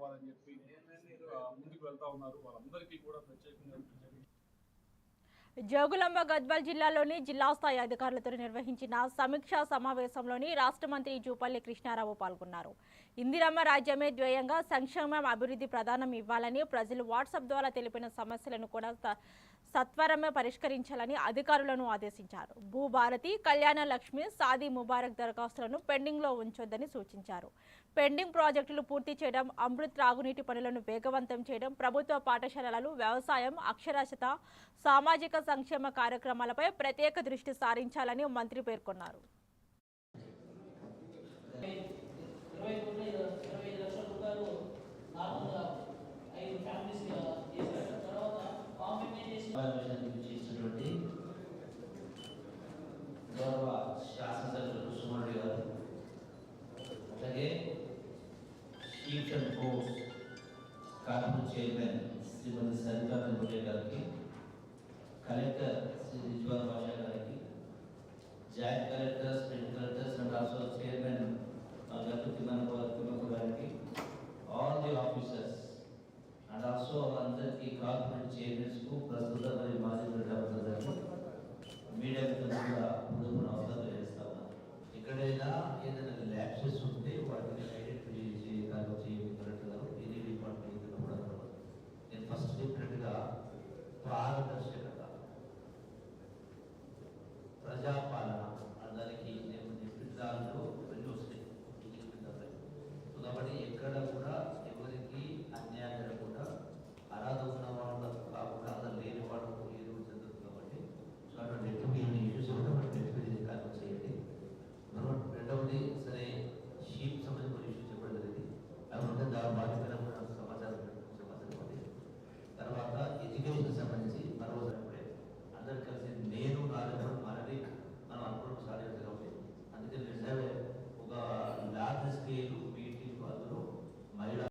కావాలని చెప్పి ముందుకు వెళ్తా ఉన్నారు. వాళ్ళందరికీ కూడా ప్రత్యేకంగా జోగులాంబ గద్వాల్ జిల్లాలోని జిల్లా స్థాయి అధికారులతో నిర్వహించిన సమీక్షా సమావేశంలోని రాష్ట్ర మంత్రి జూపల్లి కృష్ణారావు పాల్గొన్నారు. ఇందిరమ్మ రాజ్యమే ధ్యేయంగా సంక్షేమం అభివృద్ధి ప్రధానం ఇవ్వాలని, ప్రజలు వాట్సాప్ ద్వారా తెలిపిన సమస్యలను కూడా సత్వరమే పరిష్కరించాలని అధికారులను ఆదేశించారు. భూభారతి, కళ్యాణ లక్ష్మి, సాది ముబారక్ దరఖాస్తులను పెండింగ్లో ఉంచొద్దని సూచించారు. పెండింగ్ ప్రాజెక్టులు పూర్తి చేయడం, అమృత్ త్రాగునీటి పనులను వేగవంతం చేయడం, ప్రభుత్వ పాఠశాలలు, వ్యవసాయం, అక్షరాస్యత, సామాజిక సంక్షేమ కార్యక్రమాలపై ప్రత్యేక దృష్టి సారించాలని మంత్రి పేర్కొన్నారు. గౌరవ శాసనసభ్యులు సుమరెడ్డి గారు, అలాగే chief and course corporation chairman Shrimati Saritha వెంకటే గారికి, కలెక్టర్ శ్రీ రిజ్వాన్ బాషా గారికి, joint collectors, special collectors and also chairman Gattu Thimmappa గారికి,